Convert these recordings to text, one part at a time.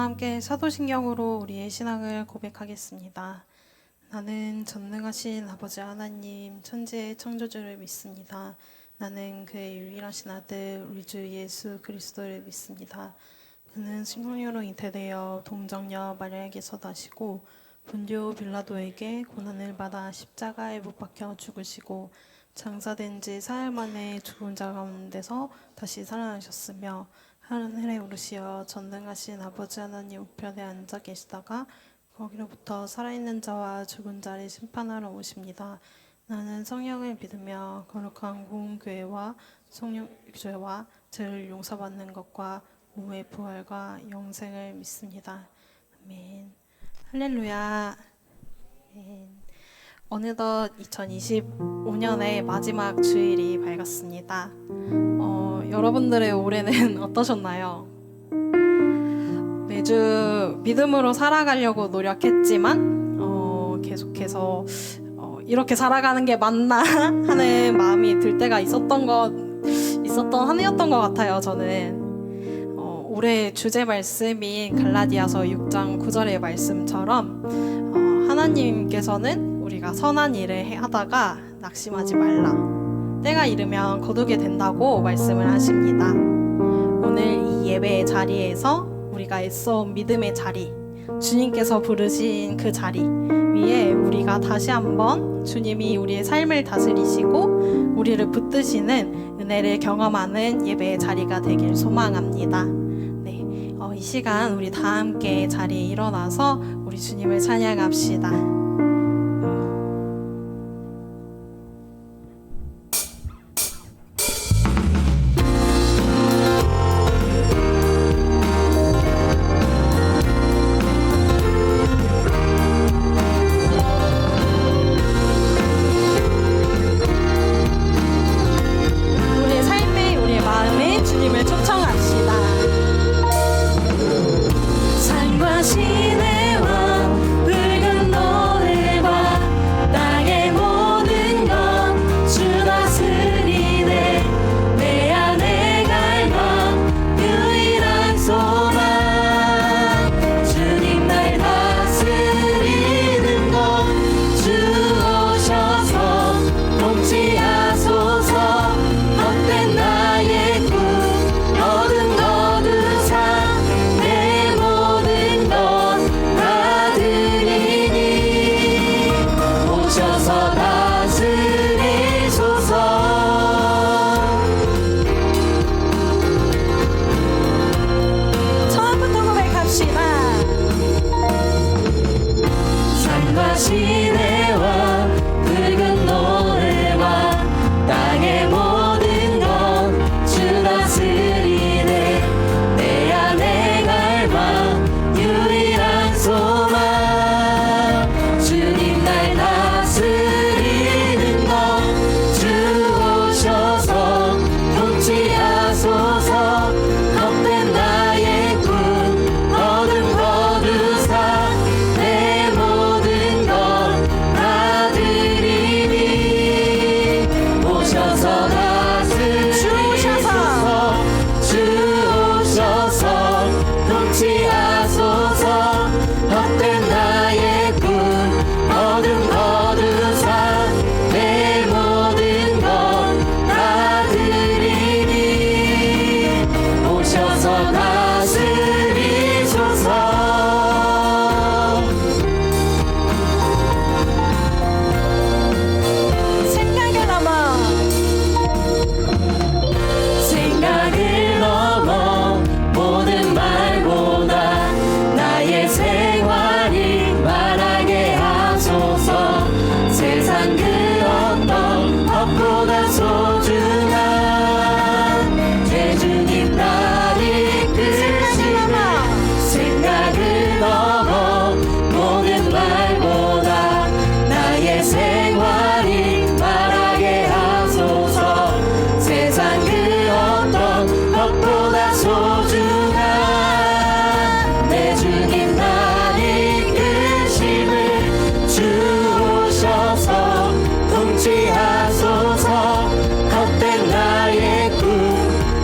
함께 사도신경으로 우리의 신앙을 고백하겠습니다. 나는 전능하신 아버지 하나님 천지의 창조주를 믿습니다. 나는 그의 유일하신 아들 우리 주 예수 그리스도를 믿습니다. 그는 성령으로 잉태되어 동정녀 마리아에게서 나시고 본디오 빌라도에게 고난을 받아 십자가에 못 박혀 죽으시고 장사된 지 사흘 만에 죽은 자 가운데서 다시 살아나셨으며 하늘에 오르시어 전능하신 아버지 하나님 우편에 앉아 계시다가 거기로부터 살아있는 자와 죽은 자를 심판하러 오십니다. 나는 성령을 믿으며 거룩한 공교회와 성령죄와 죄를 용서받는 것과 몸의 부활과 영생을 믿습니다. 아멘. 할렐루야. 아멘. 어느덧 2025년의 마지막 주일이 밝았습니다. 여러분들의 올해는 어떠셨나요? 매주 믿음으로 살아가려고 노력했지만 계속해서 이렇게 살아가는 게 맞나 하는 마음이 들 때가 있었던 한 해였던 것 같아요. 저는 올해 주제 말씀인 갈라디아서 6장 9절의 말씀처럼 하나님께서는 우리가 선한 일을 하다가 낙심하지 말라, 때가 이르면 거두게 된다고 말씀을 하십니다. 오늘 이 예배의 자리에서 우리가 애써온 믿음의 자리, 주님께서 부르신 그 자리 위에 우리가 다시 한번 주님이 우리의 삶을 다스리시고 우리를 붙드시는 은혜를 경험하는 예배의 자리가 되길 소망합니다. 네, 이 시간 우리 다 함께 자리에 일어나서 우리 주님을 찬양합시다.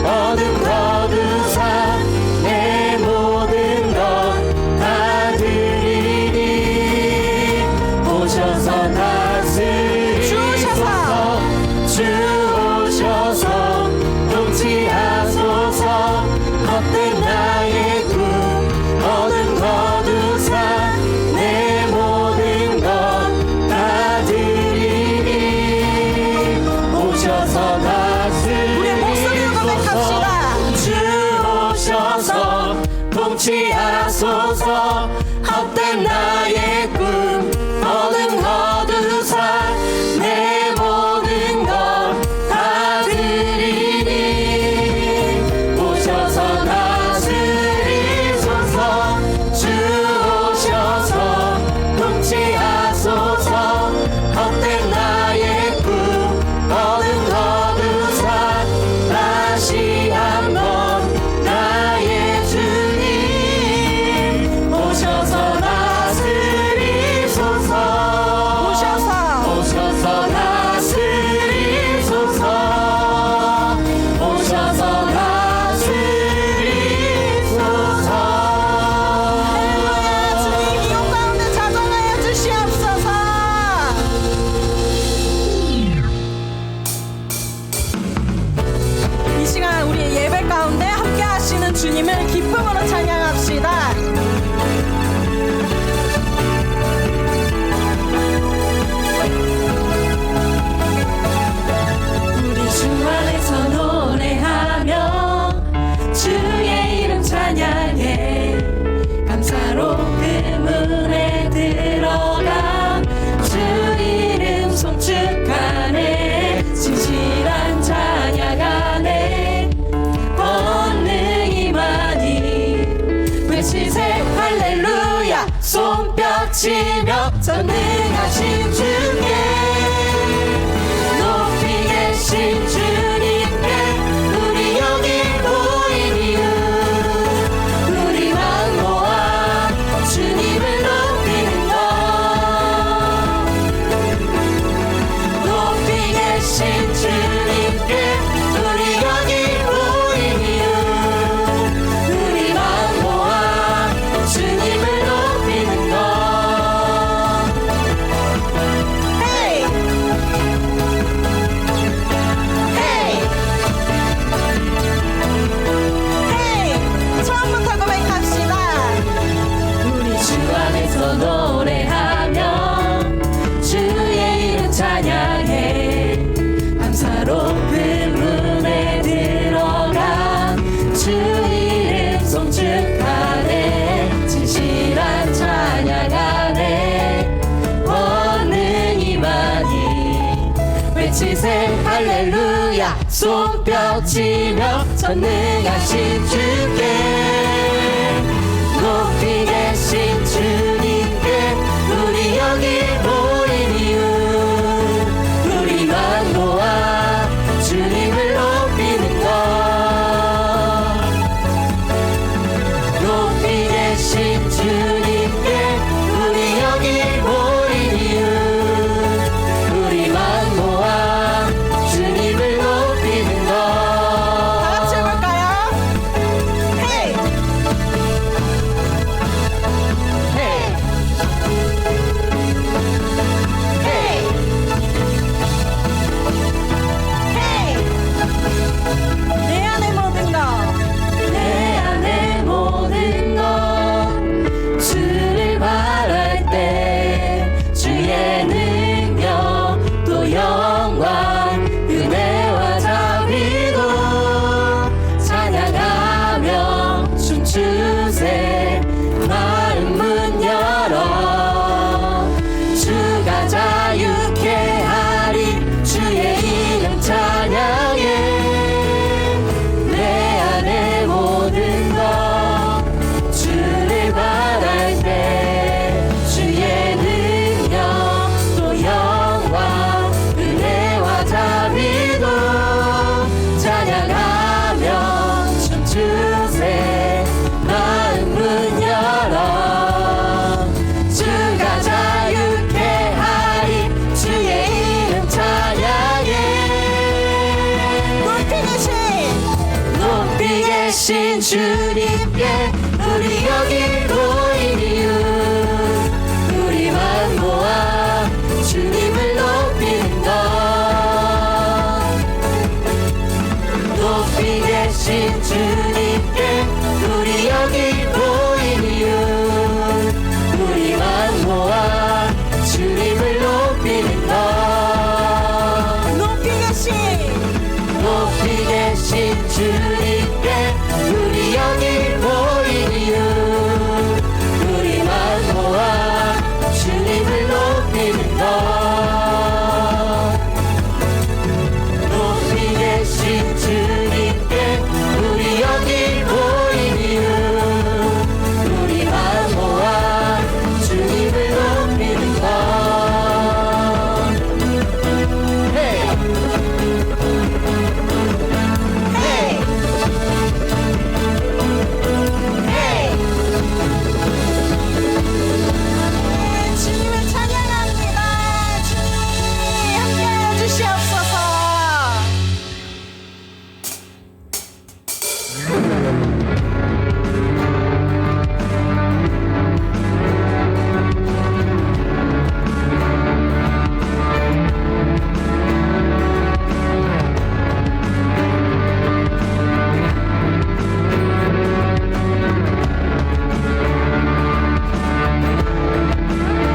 거듭 거두사 내 모든 것 통치하소서. 헛된 나의 꿈 어둠 거두사 내 모든 것 다 드리니 오셔서 다스리소서. 주 오셔서 통치하소서. 헛된 나의 꿈 어둠 거두사 다시 한번 나의 주님 오셔서 다스리소서. 오셔서 다스리소서. 오셔서 다스리소서. 할렐루야. 주님 이용 가운데 자정하여 주시옵소서. 이 시간 우리의 예배 가운데 함께 하시는 주님을 기쁨으로 찬양합시다. 우리 주 안에서 노래하며 주의 이름 찬양해. 감사로 그 문에 들어가 주 이름 송축하네. 진실한 찬양하네. 권능이 많이 외치세 할렐루야. 손뼉치며 전능하신 주께 높이 계신 주님께 우리 여기 모인 이유 우리만 모아 주님을 높이는 것. 높이 계신 주님께 우리 여기 모인 이유 우리만 모아 주님을 높이는 것. 헤이 헤이 헤이. 처음부터 고백합시다. 우리 주 안에서 노래하며 주의 이름 찬양해. 감사로 그 문에 들어가 주 이름 송축하네. 진실한 찬양하네. 권능이 많이 외치세 할렐루야. 손뼉치며 전능하신 주께 높이 계신 주님께 우리 여기 모인 이유 우리만 모아 주님을 높이는 것. 높이 계신 주님께 우리 여기 모인 이유 우리만 모아 주님을 높이는 것. 다 같이 해볼까요? 헤이. 헤이 헤이 헤이. 내 안의 모든 것. 내 안의 모든 것 주를 바랄 때 주의 능력 또 영광 은혜와 자비도 찬양하며 춤추세. 마음 문 열어 주가 자유케 하리. 주의 이름 찬양해. 내 안의 모든 것 주를 바랄 때 주의 능력 또 영광 은혜와 자비도 찬양하며 춤추세. 마음 문 열어 주가 자유케 하리. 주의 이름 찬양해. 높이 계신 주님께 우리 여기 모인 이유 우리만 모아 주님을 높이는 것. 높이 계신 주님께 우리 여기 모인 이유 우리만 모아 주님을 높이는 것. 높이 계신 높이 계신 주님께 우리 여기 모인 이유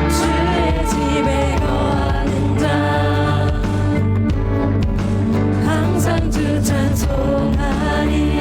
주의 집에 거하는 자 항상 주 찬송하리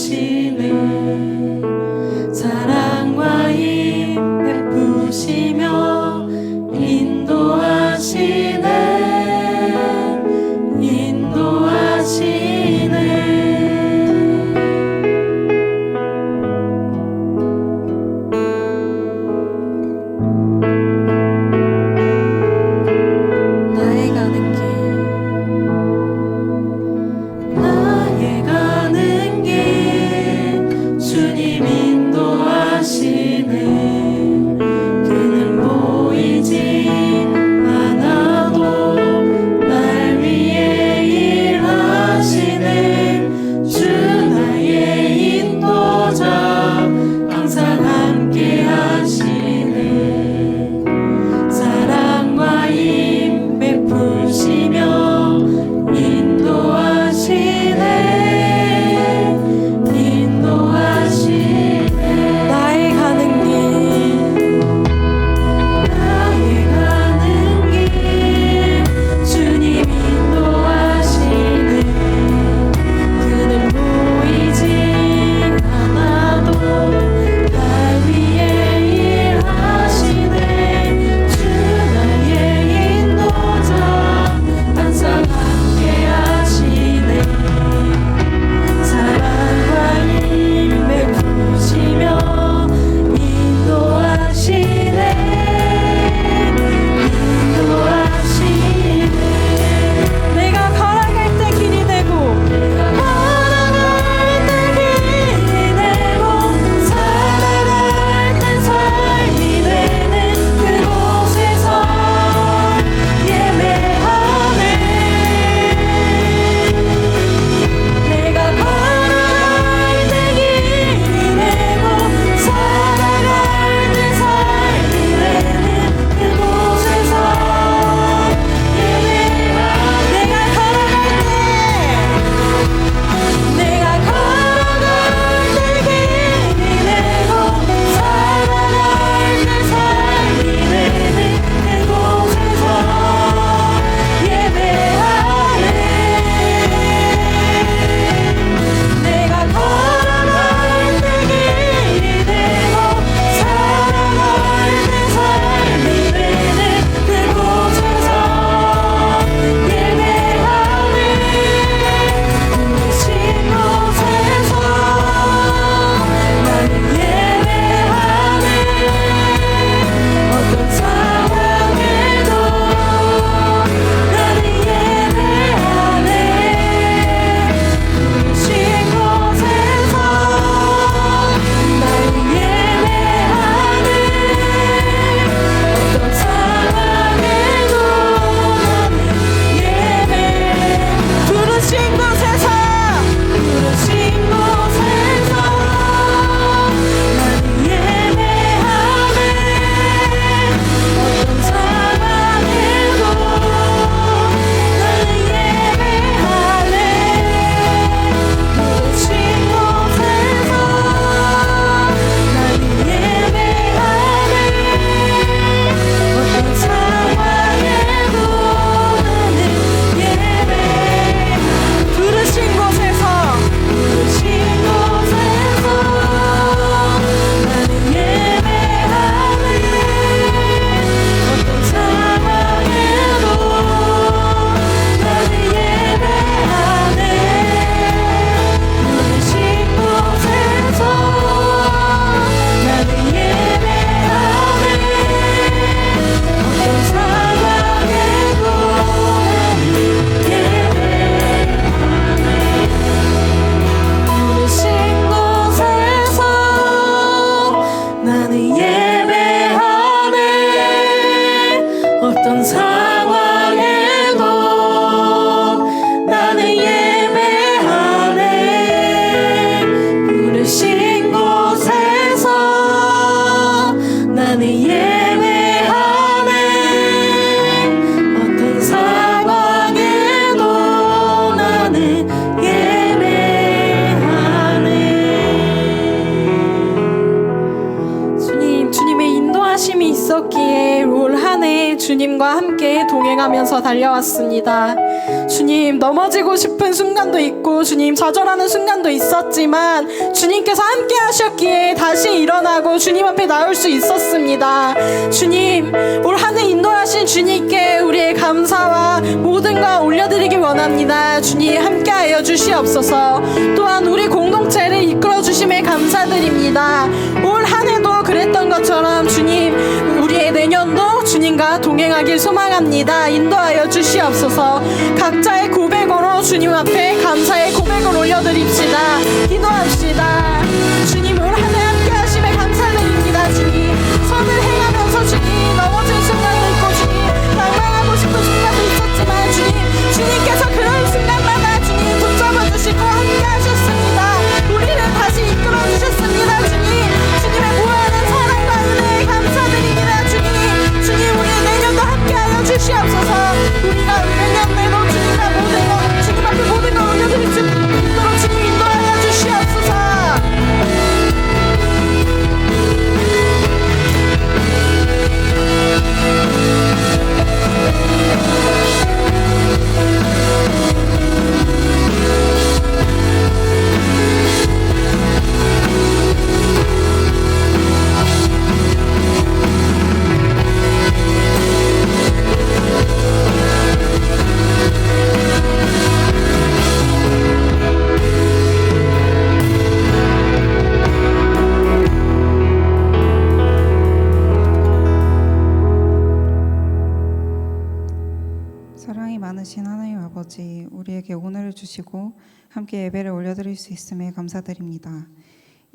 인도하시네 사랑과 힘 베푸시며 인도하시네 있었기에 올 한 해 주님과 함께 동행하면서 달려왔습니다. 주님 넘어지고 싶은 순간도 있고 주님 좌절하는 순간도 있었지만 주님께서 함께 하셨기에 다시 일어나고 주님 앞에 나올 수 있었습니다. 주님, 올 한 해 인도하신 주님께 우리의 감사와 모든 것 올려드리기 원합니다. 주님 함께하여 주시옵소서. 또한 우리 공동체를 이끌어 주심에 감사드립니다. 올 한 해도 그랬던 것처럼 주님, 우리의 내년도 주님과 동행하길 소망합니다. 인도하여 주시옵소서. 각자의 고백으로 주님 앞에 감사의 고백을 올려드립시다. 기도합시다. 주님, 올 한 해 함께 하심에 감사드립니다. 주님, 선을 행하면서 주님 넘어질 순간도 있고 주님 낭망하고 싶은 순간도 있었지만 주님께서 그런 순간마다 주님 붙잡아 주시고 함께 하셨습니다. 우리를 다시 이끌어 주셨습니다. 주님의 무한한 사랑과 은혜에 감사드립니다. 주님 우리의 내년도 함께하여 주시옵소서. 우리가 내년에도 주님 앞에 모든 걸 올려드릴 수 있도록 주님 인도하여 주시옵소서. 사랑이 많으신 하나님 아버지, 우리에게 오늘을 주시고 함께 예배를 올려드릴 수 있음에 감사드립니다.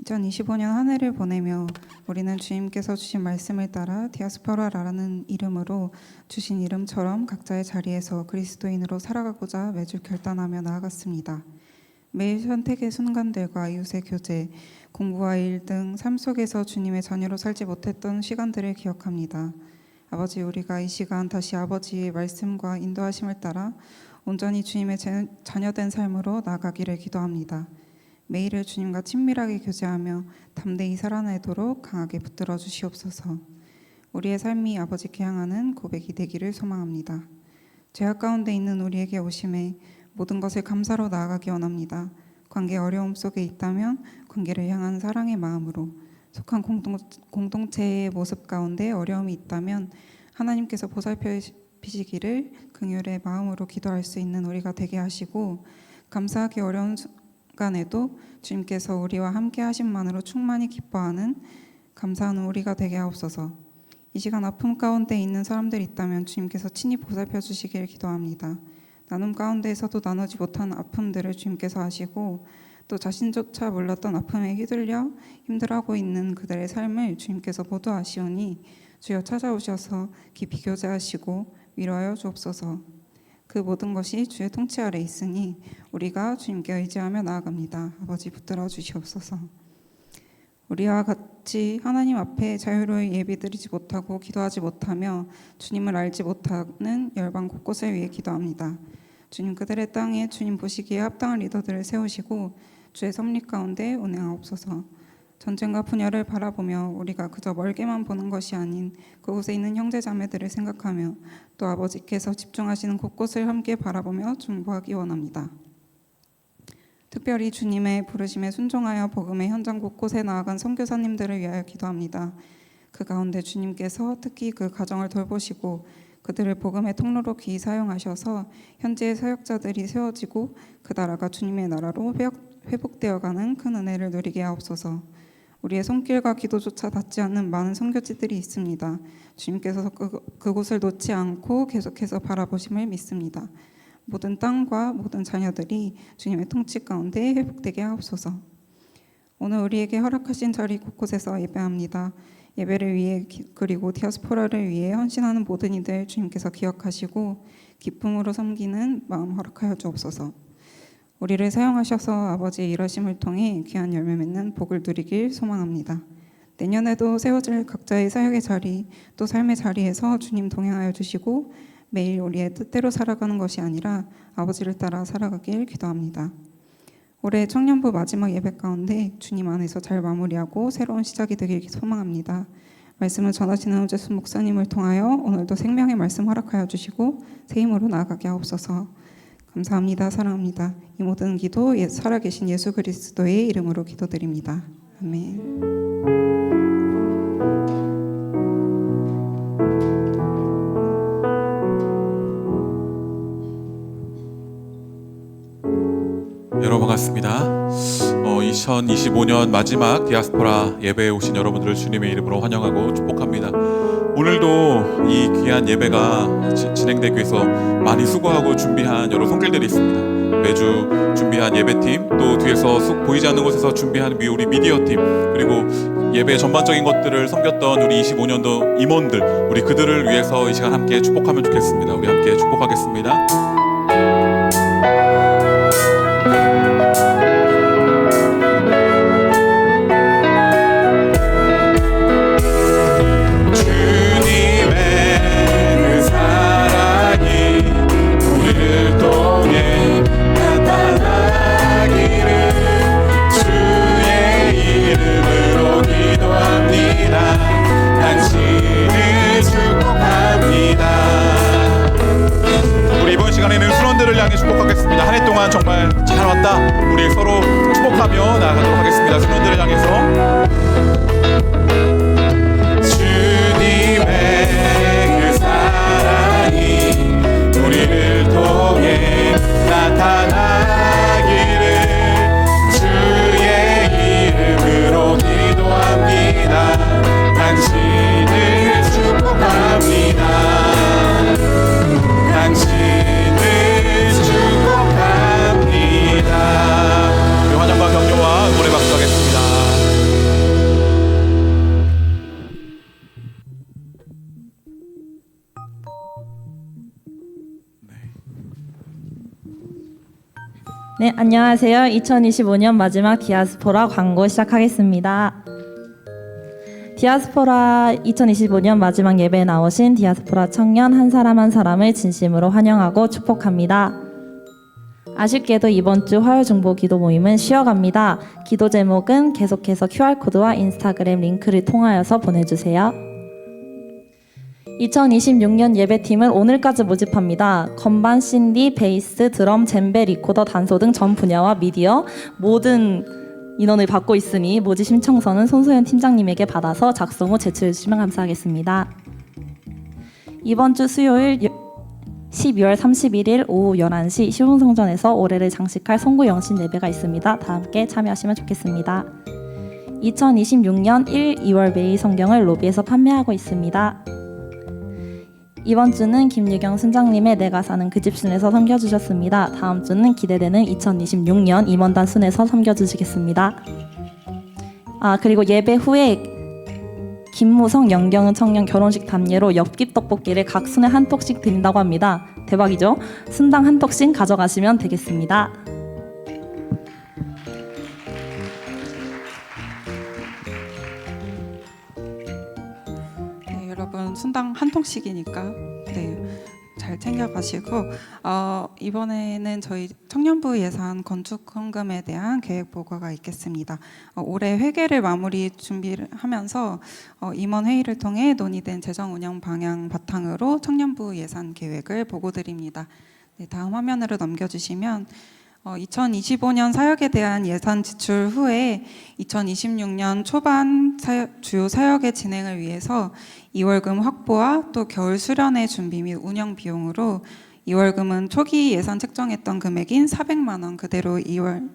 2025년 한 해를 보내며 우리는 주님께서 주신 말씀을 따라 디아스포라라는 이름으로 주신 이름처럼 각자의 자리에서 그리스도인으로 살아가고자 매주 결단하며 나아갔습니다. 매일 선택의 순간들과 이웃의 교제, 공부와 일 등 삶 속에서 주님의 자녀로 살지 못했던 시간들을 기억합니다. 아버지, 우리가 이 시간 다시 아버지의 말씀과 인도하심을 따라 온전히 주님의 자녀된 삶으로 나아가기를 기도합니다. 매일을 주님과 친밀하게 교제하며 담대히 살아내도록 강하게 붙들어 주시옵소서. 우리의 삶이 아버지께 향하는 고백이 되기를 소망합니다. 죄악 가운데 있는 우리에게 오심에 모든 것을 감사로 나아가기 원합니다. 관계 어려움 속에 있다면 관계를 향한 사랑의 마음으로, 속한 공동체의 모습 가운데 어려움이 있다면 하나님께서 보살펴주시기를 긍휼의 마음으로 기도할 수 있는 우리가 되게 하시고, 감사하기 어려운 순간에도 주님께서 우리와 함께 하심만으로 충만히 기뻐하는 감사하는 우리가 되게 하옵소서. 이 시간 아픔 가운데 있는 사람들이 있다면 주님께서 친히 보살펴 주시기를 기도합니다. 나눔 가운데에서도 나누지 못한 아픔들을 주님께서 아시고, 또 자신조차 몰랐던 아픔에 휘둘려 힘들어하고 있는 그들의 삶을 주님께서 모두 아시오니 주여 찾아오셔서 깊이 교제하시고 위로하여 주옵소서. 그 모든 것이 주의 통치 아래 있으니 우리가 주님께 의지하며 나아갑니다. 아버지, 붙들어 주시옵소서. 우리와 같이 하나님 앞에 자유로이 예배드리지 못하고 기도하지 못하며 주님을 알지 못하는 열방 곳곳을 위해 기도합니다. 주님, 그들의 땅에 주님 보시기에 합당한 리더들을 세우시고 주의 섭리 가운데 운행하옵소서. 전쟁과 분열을 바라보며 우리가 그저 멀게만 보는 것이 아닌 그곳에 있는 형제 자매들을 생각하며 또 아버지께서 집중하시는 곳곳을 함께 바라보며 중보하기 원합니다. 특별히 주님의 부르심에 순종하여 복음의 현장 곳곳에 나아간 선교사님들을 위하여 기도합니다. 그 가운데 주님께서 특히 그 가정을 돌보시고 그들을 복음의 통로로 귀히 사용하셔서 현지의 사역자들이 세워지고 그 나라가 주님의 나라로 회복되어가는 큰 은혜를 누리게 하옵소서. 우리의 손길과 기도조차 닿지 않는 많은 선교지들이 있습니다. 주님께서 그곳을 놓지 않고 계속해서 바라보심을 믿습니다. 모든 땅과 모든 자녀들이 주님의 통치 가운데 회복되게 하옵소서. 오늘 우리에게 허락하신 자리 곳곳에서 예배합니다. 예배를 위해 그리고 디아스포라를 위해 헌신하는 모든 이들 주님께서 기억하시고 기쁨으로 섬기는 마음 허락하여 주옵소서. 우리를 사용하셔서 아버지의 일하심을 통해 귀한 열매 맺는 복을 누리길 소망합니다. 내년에도 세워질 각자의 사역의 자리 또 삶의 자리에서 주님 동행하여 주시고 매일 우리의 뜻대로 살아가는 것이 아니라 아버지를 따라 살아가길 기도합니다. 올해 청년부 마지막 예배 가운데 주님 안에서 잘 마무리하고 새로운 시작이 되길 소망합니다. 말씀을 전하시는 오재순 목사님을 통하여 오늘도 생명의 말씀 허락하여 주시고 새 힘으로 나아가게 하옵소서. 감사합니다. 사랑합니다. 이 모든 기도 살아계신 예수 그리스도의 이름으로 기도드립니다. 아멘. 여러분 반갑습니다. 2025년 마지막 디아스포라 예배에 오신 여러분들을 주님의 이름으로 환영하고 축복합니다. 오늘도 이 귀한 예배가 진행되기 위해서 많이 수고하고 준비한 여러 손길들이 있습니다. 매주 준비한 예배팀, 또 뒤에서 쑥 보이지 않는 곳에서 준비한 우리 미디어팀, 그리고 예배 전반적인 것들을 섬겼던 우리 25년도 임원들, 우리 그들을 위해서 이 시간 함께 축복하면 좋겠습니다. 우리 함께 축복하겠습니다. 축복하겠습니다. 한 해 동안 정말 잘 왔다. 우리 서로 축복하며 나아가도록 하겠습니다. 순원들을 향해서 주님의 그 사랑이 우리를 통해 나타나기를 주의 이름으로 기도합니다. 당신을 축복합니다. 당신을 축복합니다. 환영과 격려와 응원의 박수 하겠습니다. 네, 안녕하세요. 2025년 마지막 디아스포라 광고 시작하겠습니다. 디아스포라 2025년 마지막 예배에 나오신 디아스포라 청년 한 사람 한 사람을 진심으로 환영하고 축복합니다. 아쉽게도 이번 주 화요 중보 기도 모임은 쉬어갑니다. 기도 제목은 계속해서 QR코드와 인스타그램 링크를 통하여서 보내주세요. 2026년 예배팀은 오늘까지 모집합니다. 건반, 신디, 베이스, 드럼, 젬베, 리코더, 단소 등 전 분야와 미디어 모든 인원을 받고 있으니 모집 신청서는 손소연 팀장님에게 받아서 작성 후 제출해 주시면 감사하겠습니다. 이번 주 수요일 12월 31일 오후 11시 시흥성전에서 올해를 장식할 송구 영신 예배가 있습니다. 다 함께 참여하시면 좋겠습니다. 2026년 1, 2월 매일 성경을 로비에서 판매하고 있습니다. 이번 주는 김유경 순장님의 내가 사는 그 집 순에서 섬겨주셨습니다. 다음 주는 기대되는 2026년 임원단 순에서 섬겨주시겠습니다. 그리고 예배 후에 김무성, 영경은 청년 결혼식 답례로 엽기 떡볶이를 각 순에 한 톡씩 드린다고 합니다. 대박이죠? 순당 한 톡씩 가져가시면 되겠습니다. 여러분 순당 한 통씩이니까 잘 챙겨가시고 이번에는 저희 청년부 예산 건축 헌금에 대한 계획 보고가 있겠습니다. 올해 회계를 마무리 준비를 하면서 임원 회의를 통해 논의된 재정 운영 방향 바탕으로 청년부 예산 계획을 보고드립니다. 다음 화면으로 넘겨주시면 2025년 사역에 대한 예산 지출 후에 2026년 초반 주요 사역의 진행을 위해서 2월금 확보와 또 겨울 수련회 준비 및 운영 비용으로 2월금은 초기 예산 책정했던 금액인 400만 원 그대로 2월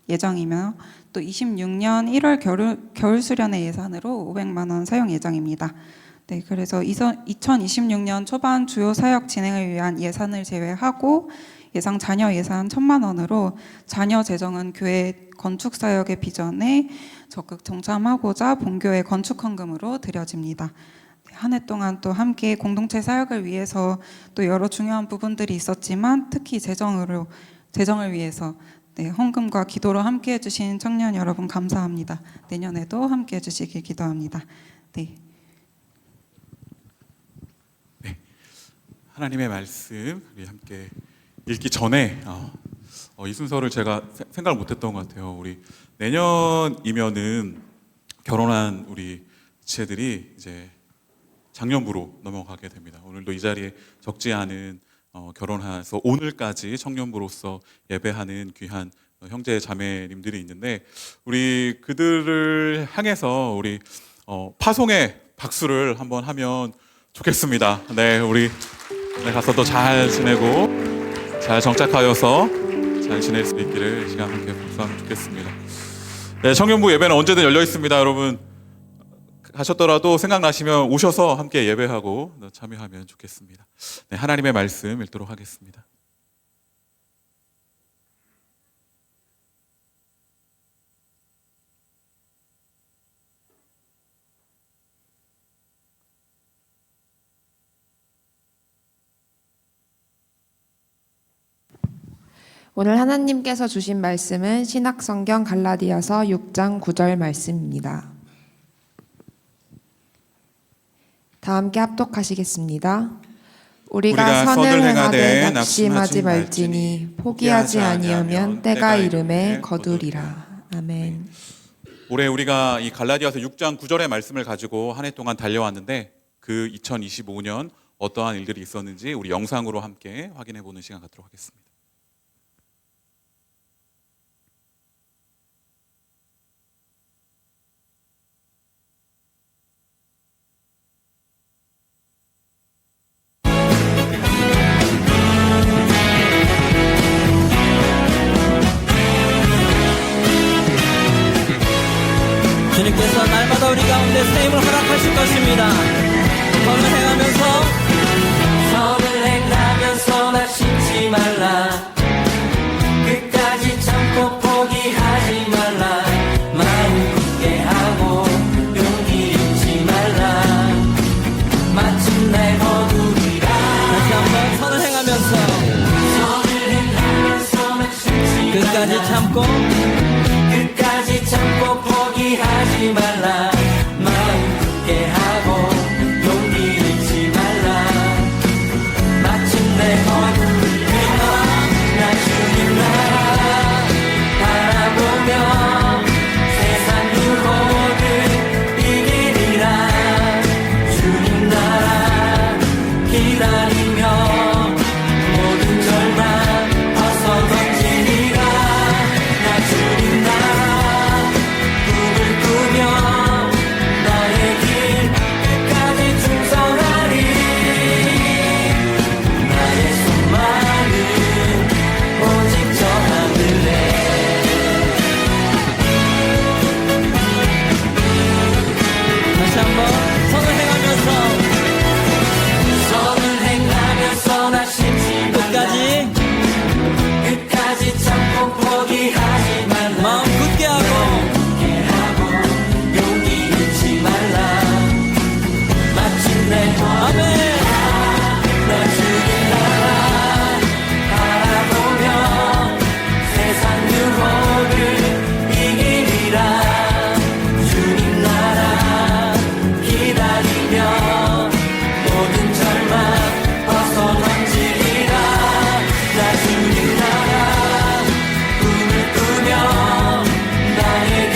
예정이며 또 26년 1월 겨울 수련회 예산으로 500만 원 사용 예정입니다. 그래서 2026년 초반 주요 사역 진행을 위한 예산을 제외하고 예상 잔여 예산 1,000만 원으로 잔여 재정은 교회 건축 사역의 비전에 적극 동참하고자 본교회 건축 헌금으로 드려집니다. 한 해 동안 또 함께 공동체 사역을 위해서 또 여러 중요한 부분들이 있었지만 특히 재정을 위해서 헌금과 기도로 함께 해주신 청년 여러분 감사합니다. 내년에도 함께 해주시길 기도합니다. 하나님의 말씀 우리 함께 읽기 전에 이 순서를 제가 생각을 못했던 것 같아요. 우리 내년이면은 결혼한 우리 지체들이 이제 장년부로 넘어가게 됩니다. 오늘도 이 자리에 적지 않은 결혼해서 오늘까지 청년부로서 예배하는 귀한 형제 자매님들이 있는데 우리 그들을 향해서 우리 파송의 박수를 한번 하면 좋겠습니다. 네, 우리 가서도 잘 지내고 잘 정착하여서 잘 지낼 수 있기를 시간 함께 박수하면 좋겠습니다. 네, 청년부 예배는 언제든 열려 있습니다. 여러분 가셨더라도 생각나시면 오셔서 함께 예배하고 참여하면 좋겠습니다. 네, 하나님의 말씀 읽도록 하겠습니다. 오늘 하나님께서 주신 말씀은 신약성경 갈라디아서 6장 9절 말씀입니다. 다 함께 합독하시겠습니다. 우리가 선을 행하되 낙심하지 말지니 포기하지 아니하면 때가 이름에 거두리라. 아멘. 올해 우리가 이 갈라디아서 6장 9절의 말씀을 가지고 한 해 동안 달려왔는데 그 2025년 어떠한 일들이 있었는지 우리 영상으로 함께 확인해 보는 시간 갖도록 하겠습니다. 주님께서 날마다 우리 가운데 새 힘을 허락하실 것입니다. 선을 행하면서 낙심치 말라. 끝까지 참고 포기하지 말라. 마음 굳게 하고 용기 잃지 말라. 마침내 거두리라. 다시 한번 선을 행하면서 낙심치 끝까지 참고 포기하지 말라. 마음 굳게 하고 용기 잃지 말라. 마침내 거두리라. 나 주님 나라 바라보며 세상 유혹을 이기리라. 주님 나라 기다리며 모든 절망 벗어 던지리라. 나 주님 나라 나의 길 끝까지 충성하리. 나의 소망은 오직 저 하늘에. 다시 한번 선을 행하면서 낙심치 말라. 끝까지 참고 포기하지 말라. 마음 굳게 하고 아멘. 나 주님 나라 바라보며 세상 유혹을 이기리라. 주님 나라 기다리며 모든 절망 벗어 던지리라. 나 주님 나라 꿈을 꾸며 나의 길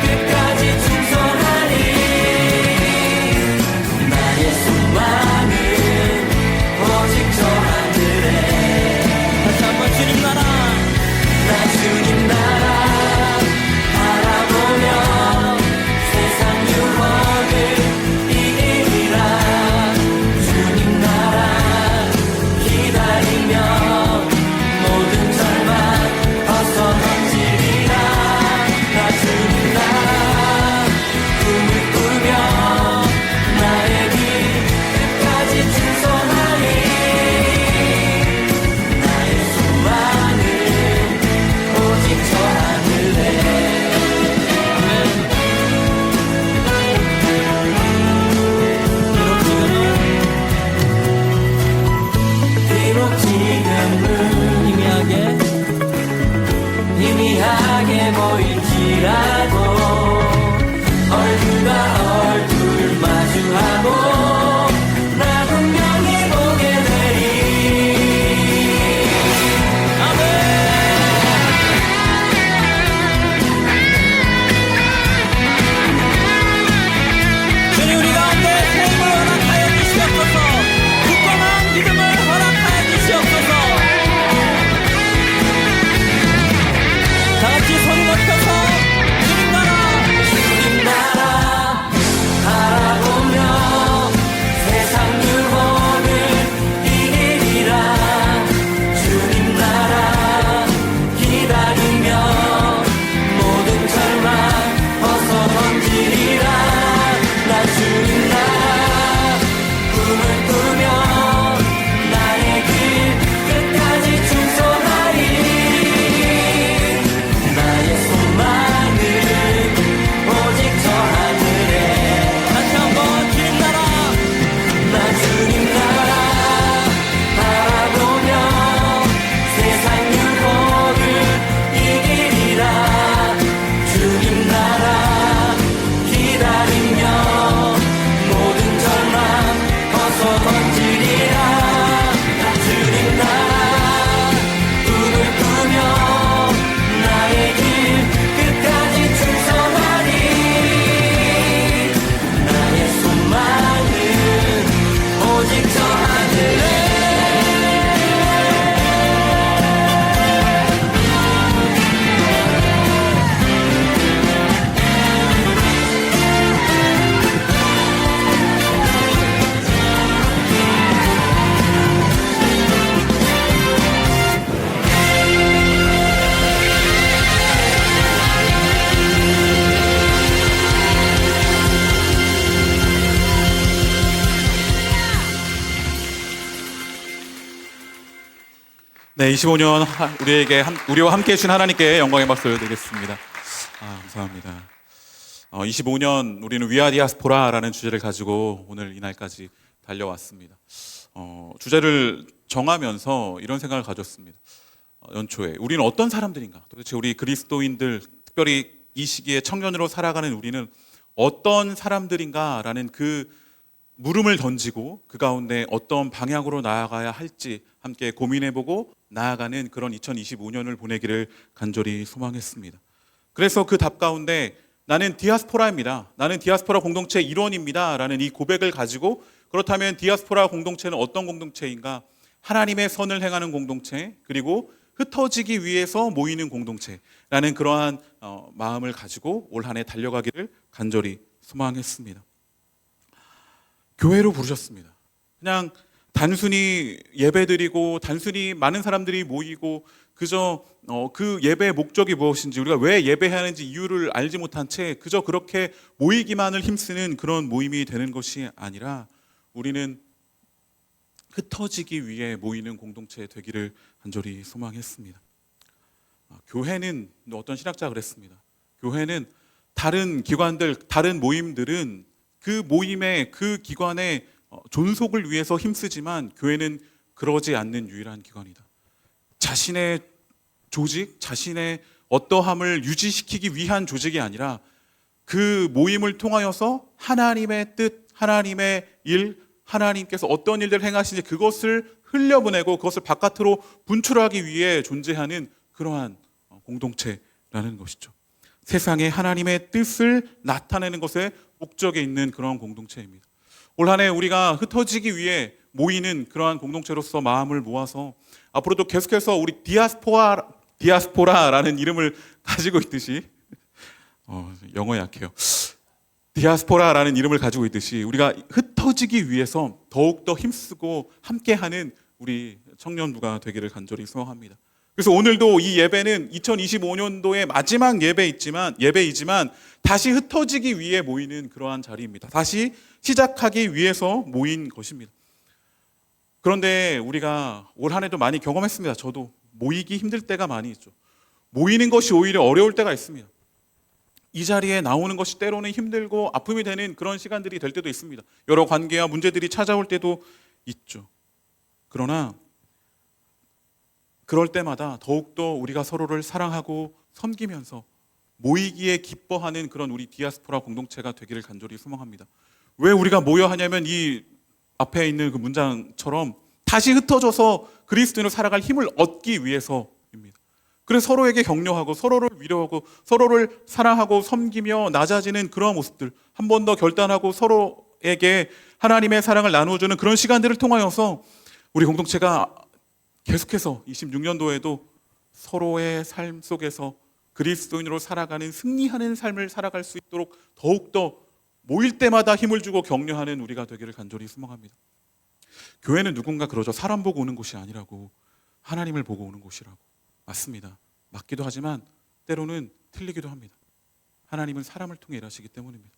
끝까지 충성하리. 나의 소망 네, 25년 우리와 함께 해주신 하나님께 영광의 박수를 드리겠습니다. 감사합니다. 25년 우리는 We Are Diaspora라는 주제를 가지고 오늘 이날까지 달려왔습니다. 주제를 정하면서 이런 생각을 가졌습니다. 연초에 우리는 어떤 사람들인가? 도대체 우리 그리스도인들, 특별히 이 시기에 청년으로 살아가는 우리는 어떤 사람들인가라는 그 물음을 던지고 그 가운데 어떤 방향으로 나아가야 할지 함께 고민해보고 나아가는 그런 2025년을 보내기를 간절히 소망했습니다. 그래서 그 답 가운데 나는 디아스포라입니다. 나는 디아스포라 공동체 일원입니다. 라는 이 고백을 가지고 그렇다면 디아스포라 공동체는 어떤 공동체인가? 하나님의 선을 행하는 공동체, 그리고 흩어지기 위해서 모이는 공동체라는 그러한 마음을 가지고 올 한 해 달려가기를 간절히 소망했습니다. 교회로 부르셨습니다. 그냥 단순히 예배드리고 단순히 많은 사람들이 모이고 그저 그 예배의 목적이 무엇인지, 우리가 왜 예배해야 하는지 이유를 알지 못한 채 그저 그렇게 모이기만을 힘쓰는 그런 모임이 되는 것이 아니라 우리는 흩어지기 위해 모이는 공동체 되기를 간절히 소망했습니다. 교회는, 어떤 신학자가 그랬습니다. 교회는 다른 기관들, 다른 모임들은 그 모임의, 그 기관의 존속을 위해서 힘쓰지만 교회는 그러지 않는 유일한 기관이다. 자신의 조직, 자신의 어떠함을 유지시키기 위한 조직이 아니라 그 모임을 통하여서 하나님의 뜻, 하나님의 일, 하나님께서 어떤 일들을 행하시는지 그것을 흘려보내고 그것을 바깥으로 분출하기 위해 존재하는 그러한 공동체라는 것이죠. 세상에 하나님의 뜻을 나타내는 것에 목적에 있는 그런 공동체입니다. 올 한 해 우리가 흩어지기 위해 모이는 그러한 공동체로서 마음을 모아서 앞으로도 계속해서 우리 디아스포라라는 이름을 가지고 있듯이 영어 약해요. 디아스포라라는 이름을 가지고 있듯이 우리가 흩어지기 위해서 더욱더 힘쓰고 함께하는 우리 청년부가 되기를 간절히 소망합니다. 그래서 오늘도 이 예배는 2025년도의 마지막 예배이지만 다시 흩어지기 위해 모이는 그러한 자리입니다. 다시 시작하기 위해서 모인 것입니다. 그런데 우리가 올 한 해도 많이 경험했습니다. 저도 모이기 힘들 때가 많이 있죠. 모이는 것이 오히려 어려울 때가 있습니다. 이 자리에 나오는 것이 때로는 힘들고 아픔이 되는 그런 시간들이 될 때도 있습니다. 여러 관계와 문제들이 찾아올 때도 있죠. 그러나 그럴 때마다 더욱더 우리가 서로를 사랑하고 섬기면서 모이기에 기뻐하는 그런 우리 디아스포라 공동체가 되기를 간절히 소망합니다. 왜 우리가 모여 하냐면 이 앞에 있는 그 문장처럼 다시 흩어져서 그리스도인으로 살아갈 힘을 얻기 위해서입니다. 그래서 서로에게 격려하고 서로를 위로하고 서로를 사랑하고 섬기며 낮아지는 그런 모습들, 한 번 더 결단하고 서로에게 하나님의 사랑을 나누어주는 그런 시간들을 통하여서 우리 공동체가 계속해서 26년도에도 서로의 삶 속에서 그리스도인으로 살아가는 승리하는 삶을 살아갈 수 있도록 더욱더 모일 때마다 힘을 주고 격려하는 우리가 되기를 간절히 소망합니다. 교회는 누군가 그러죠. 사람 보고 오는 곳이 아니라고, 하나님을 보고 오는 곳이라고. 맞습니다. 맞기도 하지만 때로는 틀리기도 합니다. 하나님은 사람을 통해 일하시기 때문입니다.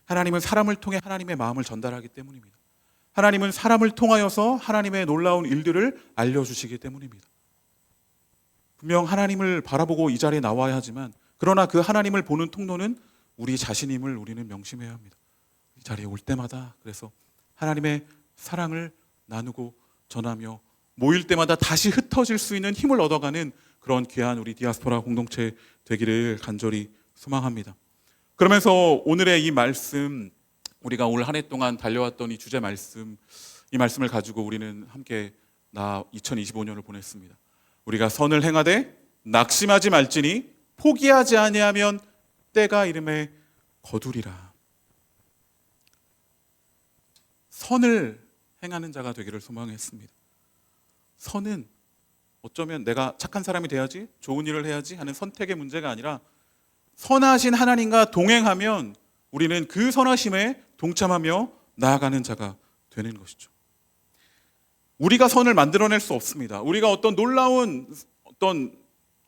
하나님은 사람을 통해 하나님의 마음을 전달하기 때문입니다. 하나님은 사람을 통하여서 하나님의 놀라운 일들을 알려주시기 때문입니다. 분명 하나님을 바라보고 이 자리에 나와야 하지만 그러나 그 하나님을 보는 통로는 우리 자신임을 우리는 명심해야 합니다. 이 자리에 올 때마다 그래서 하나님의 사랑을 나누고 전하며 모일 때마다 다시 흩어질 수 있는 힘을 얻어가는 그런 귀한 우리 디아스포라 공동체 되기를 간절히 소망합니다. 그러면서 오늘의 이 말씀, 우리가 올 한 해 동안 달려왔던 이 주제 말씀, 이 말씀을 가지고 우리는 함께 2025년을 보냈습니다. 우리가 선을 행하되 낙심하지 말지니 포기하지 아니하면 때가 이름에 거두리라. 선을 행하는 자가 되기를 소망했습니다. 선은 어쩌면 내가 착한 사람이 돼야지, 좋은 일을 해야지 하는 선택의 문제가 아니라 선하신 하나님과 동행하면 우리는 그 선하심에 동참하며 나아가는 자가 되는 것이죠. 우리가 선을 만들어낼 수 없습니다. 우리가 어떤 놀라운 어떤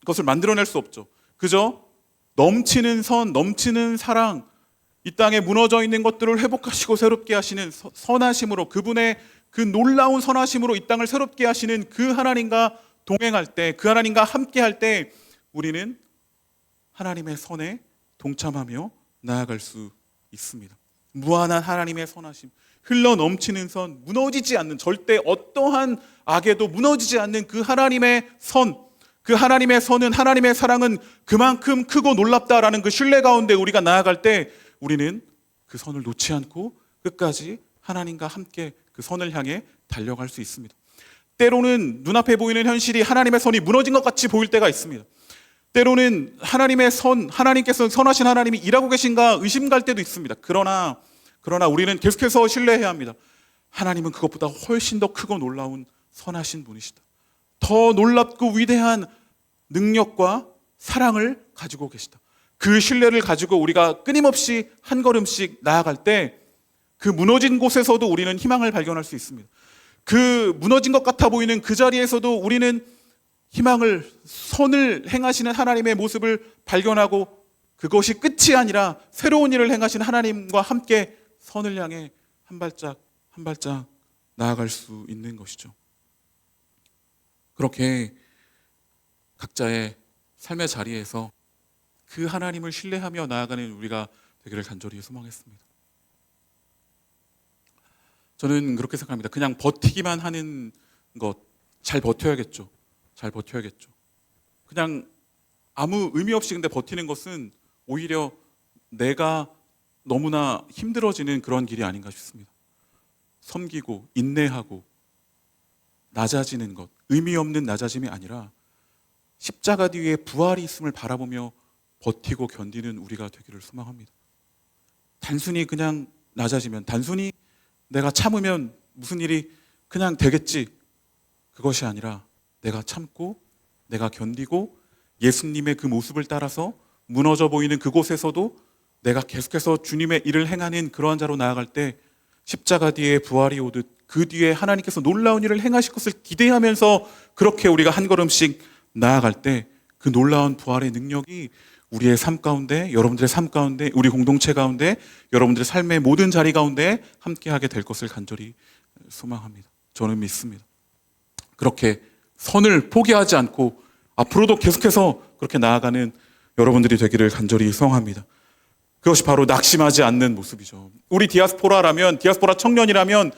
것을 만들어낼 수 없죠. 그저 넘치는 선, 넘치는 사랑, 이 땅에 무너져 있는 것들을 회복하시고 새롭게 하시는 선하심으로, 그분의 그 놀라운 선하심으로 이 땅을 새롭게 하시는 그 하나님과 동행할 때, 그 하나님과 함께할 때 우리는 하나님의 선에 동참하며 나아갈 수 있습니다. 무한한 하나님의 선하심, 흘러 넘치는 선, 무너지지 않는, 절대 어떠한 악에도 무너지지 않는 그 하나님의 선, 그 하나님의 선은, 하나님의 사랑은 그만큼 크고 놀랍다라는 그 신뢰 가운데 우리가 나아갈 때 우리는 그 선을 놓지 않고 끝까지 하나님과 함께 그 선을 향해 달려갈 수 있습니다. 때로는 눈앞에 보이는 현실이 하나님의 선이 무너진 것 같이 보일 때가 있습니다. 때로는 하나님의 선, 하나님께서 선하신 하나님이 일하고 계신가 의심갈 때도 있습니다. 그러나 우리는 계속해서 신뢰해야 합니다. 하나님은 그것보다 훨씬 더 크고 놀라운 선하신 분이시다. 더 놀랍고 위대한 능력과 사랑을 가지고 계시다. 그 신뢰를 가지고 우리가 끊임없이 한 걸음씩 나아갈 때 그 무너진 곳에서도 우리는 희망을 발견할 수 있습니다. 그 무너진 것 같아 보이는 그 자리에서도 우리는 희망을, 선을 행하시는 하나님의 모습을 발견하고 그것이 끝이 아니라 새로운 일을 행하시는 하나님과 함께 선을 향해 한 발짝 한 발짝 나아갈 수 있는 것이죠. 그렇게 각자의 삶의 자리에서 그 하나님을 신뢰하며 나아가는 우리가 되기를 간절히 소망했습니다. 저는 그렇게 생각합니다. 그냥 버티기만 하는 것, 잘 버텨야겠죠. 잘 버텨야겠죠. 그냥 아무 의미 없이 근데 버티는 것은 오히려 내가 너무나 힘들어지는 그런 길이 아닌가 싶습니다. 섬기고 인내하고 낮아지는 것, 의미 없는 낮아짐이 아니라 십자가 뒤에 부활이 있음을 바라보며 버티고 견디는 우리가 되기를 소망합니다. 단순히 그냥 낮아지면, 단순히 내가 참으면 무슨 일이 그냥 되겠지, 그것이 아니라 내가 참고 내가 견디고 예수님의 그 모습을 따라서 무너져 보이는 그곳에서도 내가 계속해서 주님의 일을 행하는 그러한 자로 나아갈 때 십자가 뒤에 부활이 오듯 그 뒤에 하나님께서 놀라운 일을 행하실 것을 기대하면서 그렇게 우리가 한 걸음씩 나아갈 때 그 놀라운 부활의 능력이 우리의 삶 가운데, 여러분들의 삶 가운데, 우리 공동체 가운데, 여러분들의 삶의 모든 자리 가운데 함께하게 될 것을 간절히 소망합니다. 저는 믿습니다. 그렇게 선을 포기하지 않고 앞으로도 계속해서 그렇게 나아가는 여러분들이 되기를 간절히 소망합니다. 그것이 바로 낙심하지 않는 모습이죠. 우리 디아스포라라면, 디아스포라 청년이라면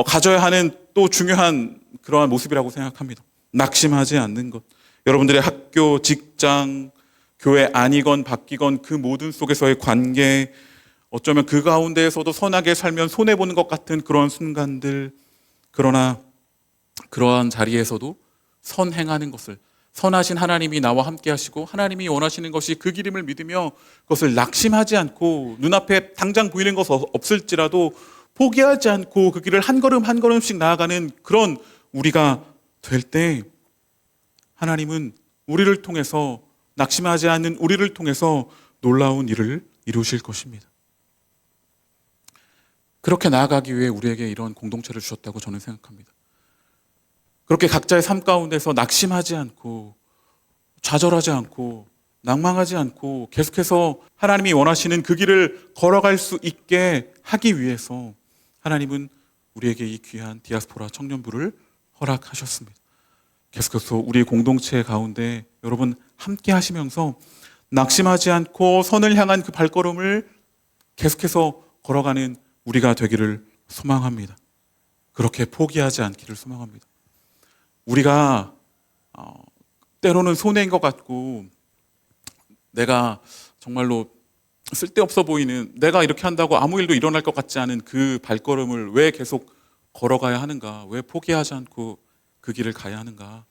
가져야 하는 또 중요한 그러한 모습이라고 생각합니다. 낙심하지 않는 것. 여러분들의 학교, 직장, 교회 아니건 바뀌건 그 모든 속에서의 관계, 어쩌면 그 가운데에서도 선하게 살면 손해보는 것 같은 그런 순간들, 그러나 그러한 자리에서도 선행하는 것을, 선하신 하나님이 나와 함께 하시고 하나님이 원하시는 것이 그 길임을 믿으며 그것을 낙심하지 않고 눈앞에 당장 보이는 것 없을지라도 포기하지 않고 그 길을 한 걸음 한 걸음씩 나아가는 그런 우리가 될 때 하나님은 우리를 통해서, 낙심하지 않는 우리를 통해서 놀라운 일을 이루실 것입니다. 그렇게 나아가기 위해 우리에게 이런 공동체를 주셨다고 저는 생각합니다. 그렇게 각자의 삶 가운데서 낙심하지 않고 좌절하지 않고 낭망하지 않고 계속해서 하나님이 원하시는 그 길을 걸어갈 수 있게 하기 위해서 하나님은 우리에게 이 귀한 디아스포라 청년부를 허락하셨습니다. 계속해서 우리 공동체 가운데 여러분 함께 하시면서 낙심하지 않고 선을 향한 그 발걸음을 계속해서 걸어가는 우리가 되기를 소망합니다. 그렇게 포기하지 않기를 소망합니다. 우리가 때로는 손해인 것 같고 내가 정말로 쓸데없어 보이는, 내가 이렇게 한다고 아무 일도 일어날 것 같지 않은 그 발걸음을 왜 계속 걸어가야 하는가, 왜 포기하지 않고 그 길을 가야 하는가.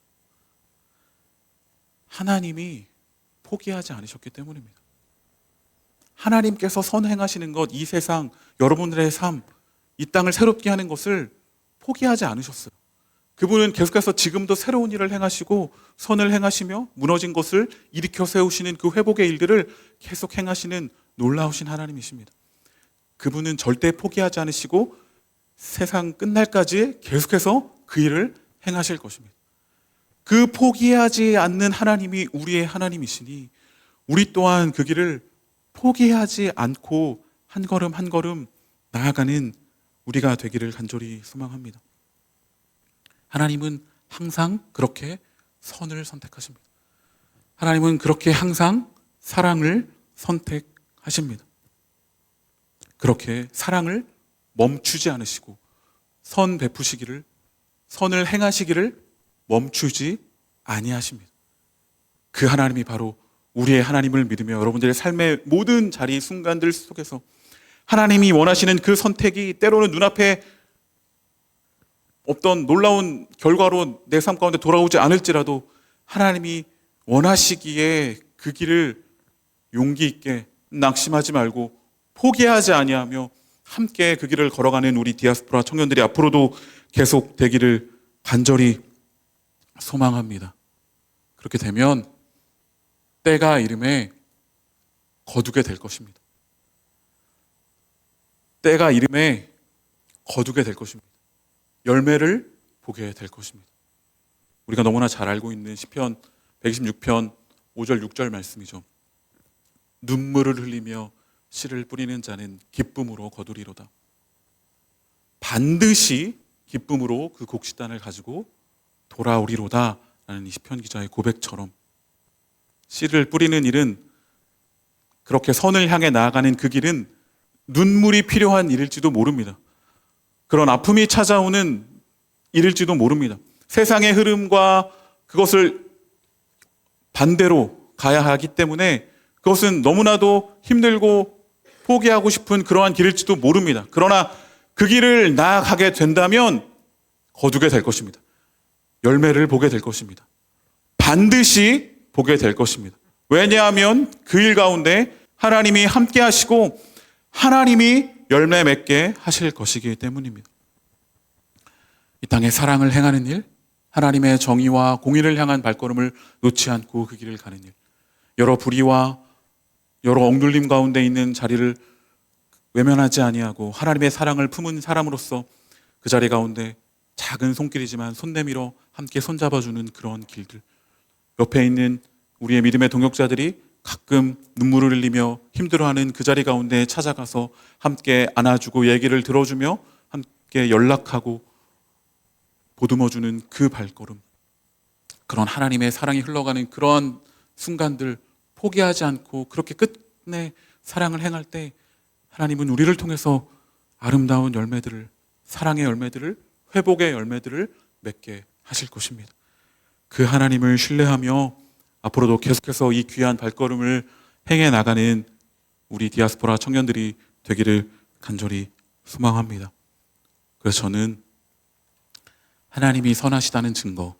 하나님이 포기하지 않으셨기 때문입니다. 하나님께서 선행하시는 것, 이 세상, 여러분들의 삶, 이 땅을 새롭게 하는 것을 포기하지 않으셨어요. 그분은 계속해서 지금도 새로운 일을 행하시고 선을 행하시며 무너진 것을 일으켜 세우시는 그 회복의 일들을 계속 행하시는 놀라우신 하나님이십니다. 그분은 절대 포기하지 않으시고 세상 끝날까지 계속해서 그 일을 행하실 것입니다. 그 포기하지 않는 하나님이 우리의 하나님이시니 우리 또한 그 길을 포기하지 않고 한 걸음 한 걸음 나아가는 우리가 되기를 간절히 소망합니다. 하나님은 항상 그렇게 선을 선택하십니다. 하나님은 그렇게 항상 사랑을 선택하십니다. 그렇게 사랑을 멈추지 않으시고 선 베푸시기를, 선을 행하시기를 멈추지 아니하십니다. 그 하나님이 바로 우리의 하나님을 믿으며 여러분들의 삶의 모든 자리 순간들 속에서 하나님이 원하시는 그 선택이 때로는 눈앞에 없던 놀라운 결과로 내 삶 가운데 돌아오지 않을지라도 하나님이 원하시기에 그 길을 용기 있게 낙심하지 말고 포기하지 아니하며 함께 그 길을 걸어가는 우리 디아스포라 청년들이 앞으로도 계속 되기를 간절히 소망합니다. 그렇게 되면 때가 이름에 거두게 될 것입니다. 때가 이름에 거두게 될 것입니다. 열매를 보게 될 것입니다. 우리가 너무나 잘 알고 있는 시편 126편 5절 6절 말씀이죠. 눈물을 흘리며 씨를 뿌리는 자는 기쁨으로 거두리로다. 반드시 기쁨으로 그 곡식단을 가지고 돌아오리로다 라는 이 시편 기자의 고백처럼 씨를 뿌리는 일은, 그렇게 선을 향해 나아가는 그 길은 눈물이 필요한 일일지도 모릅니다. 그런 아픔이 찾아오는 일일지도 모릅니다. 세상의 흐름과 그것을 반대로 가야 하기 때문에 그것은 너무나도 힘들고 포기하고 싶은 그러한 길일지도 모릅니다. 그러나 그 길을 나아가게 된다면 거두게 될 것입니다. 열매를 보게 될 것입니다. 반드시 보게 될 것입니다. 왜냐하면 그 일 가운데 하나님이 함께 하시고 하나님이 열매 맺게 하실 것이기 때문입니다. 이 땅에 사랑을 행하는 일, 하나님의 정의와 공의를 향한 발걸음을 놓지 않고 그 길을 가는 일, 여러 불의와 여러 억눌림 가운데 있는 자리를 외면하지 아니하고 하나님의 사랑을 품은 사람으로서 그 자리 가운데 작은 손길이지만 손 내밀어 함께 손잡아주는 그런 길들, 옆에 있는 우리의 믿음의 동역자들이 가끔 눈물을 흘리며 힘들어하는 그 자리 가운데 찾아가서 함께 안아주고 얘기를 들어주며 함께 연락하고 보듬어주는 그 발걸음, 그런 하나님의 사랑이 흘러가는 그런 순간들 포기하지 않고 그렇게 끝내 사랑을 행할 때 하나님은 우리를 통해서 아름다운 열매들을, 사랑의 열매들을, 회복의 열매들을 맺게 하실 것입니다. 그 하나님을 신뢰하며 앞으로도 계속해서 이 귀한 발걸음을 행해 나가는 우리 디아스포라 청년들이 되기를 간절히 소망합니다. 그래서 저는 하나님이 선하시다는 증거,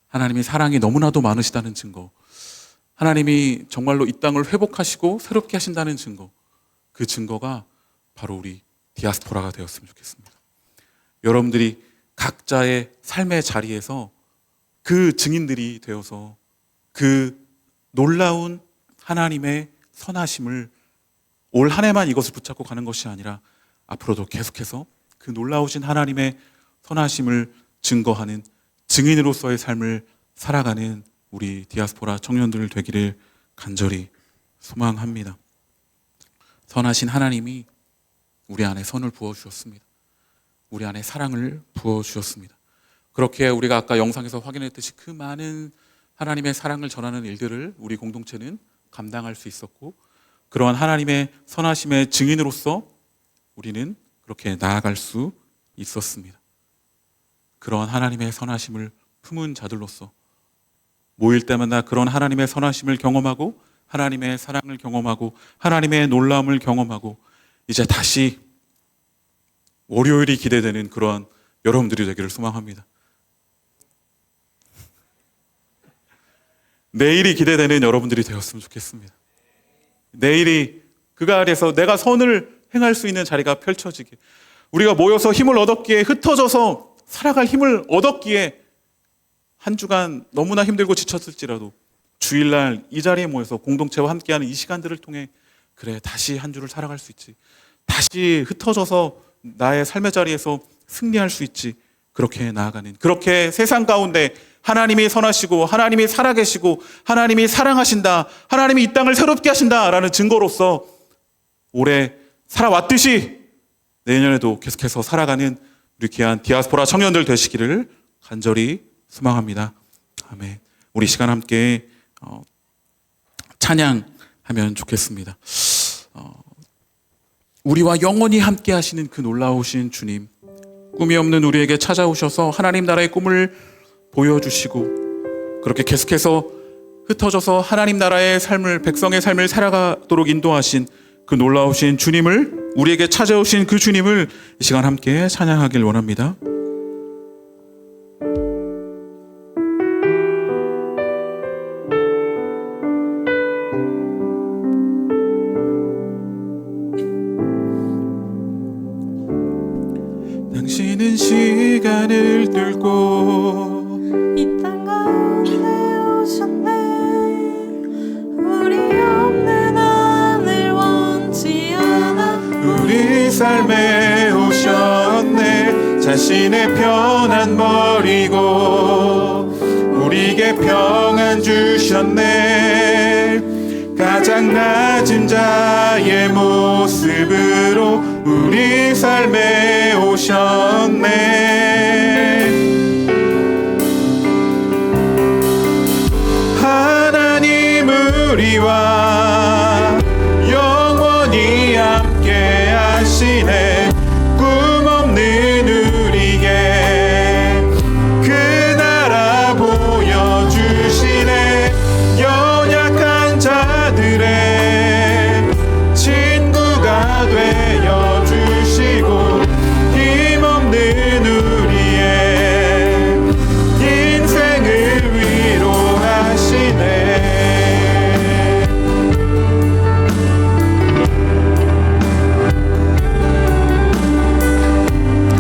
하나님이 사랑이 너무나도 많으시다는 증거, 하나님이 정말로 이 땅을 회복하시고 새롭게 하신다는 증거, 그 증거가 바로 우리 디아스포라가 되었으면 좋겠습니다. 여러분들이 각자의 삶의 자리에서 그 증인들이 되어서 그 놀라운 하나님의 선하심을 올 한 해만 이것을 붙잡고 가는 것이 아니라 앞으로도 계속해서 그 놀라우신 하나님의 선하심을 증거하는 증인으로서의 삶을 살아가는 우리 디아스포라 청년들 되기를 간절히 소망합니다. 선하신 하나님이 우리 안에 선을 부어주셨습니다. 우리 안에 사랑을 부어주셨습니다. 그렇게 우리가 아까 영상에서 확인했듯이 그 많은 하나님의 사랑을 전하는 일들을 우리 공동체는 감당할 수 있었고, 그러한 하나님의 선하심의 증인으로서 우리는 그렇게 나아갈 수 있었습니다. 그러한 하나님의 선하심을 품은 자들로서 모일 때마다 그런 하나님의 선하심을 경험하고 하나님의 사랑을 경험하고 하나님의 놀라움을 경험하고 이제 다시 월요일이 기대되는 그러한 여러분들이 되기를 소망합니다. 내일이 기대되는 여러분들이 되었으면 좋겠습니다. 내일이 그가 아래서 내가 선을 행할 수 있는 자리가 펼쳐지게, 우리가 모여서 힘을 얻었기에, 흩어져서 살아갈 힘을 얻었기에 한 주간 너무나 힘들고 지쳤을지라도 주일날 이 자리에 모여서 공동체와 함께하는 이 시간들을 통해 그래, 다시 한 주를 살아갈 수 있지, 다시 흩어져서 나의 삶의 자리에서 승리할 수 있지, 그렇게 나아가는, 그렇게 세상 가운데 하나님이 선하시고 하나님이 살아계시고 하나님이 사랑하신다, 하나님이 이 땅을 새롭게 하신다라는 증거로서 올해 살아왔듯이 내년에도 계속해서 살아가는 우리 귀한 디아스포라 청년들 되시기를 간절히 소망합니다. 아멘. 우리 시간 함께 찬양하면 좋겠습니다. 우리와 영원히 함께 하시는 그 놀라우신 주님, 꿈이 없는 우리에게 찾아오셔서 하나님 나라의 꿈을 보여주시고 그렇게 계속해서 흩어져서 하나님 나라의 삶을, 백성의 삶을 살아가도록 인도하신 그 놀라우신 주님을, 우리에게 찾아오신 그 주님을 이 시간 함께 찬양하길 원합니다. 당신은 시간을 뚫고 이 땅 가운데 오셨네. 우리 없는 하늘 원치 않아. 우리 삶에 오셨네. 자신의 편안 버리고 우리에게 평안 주셨네. 가장 낮은 자의 모습으로 우리 삶에 오셨네. 하나님 우리와 영원히 함께 하시네. 꿈 없는 우리에게 그 나라 보여주시네. 연약한 자들의 친구가 되어 주시고 힘없는 우리의 인생을 위로하시네.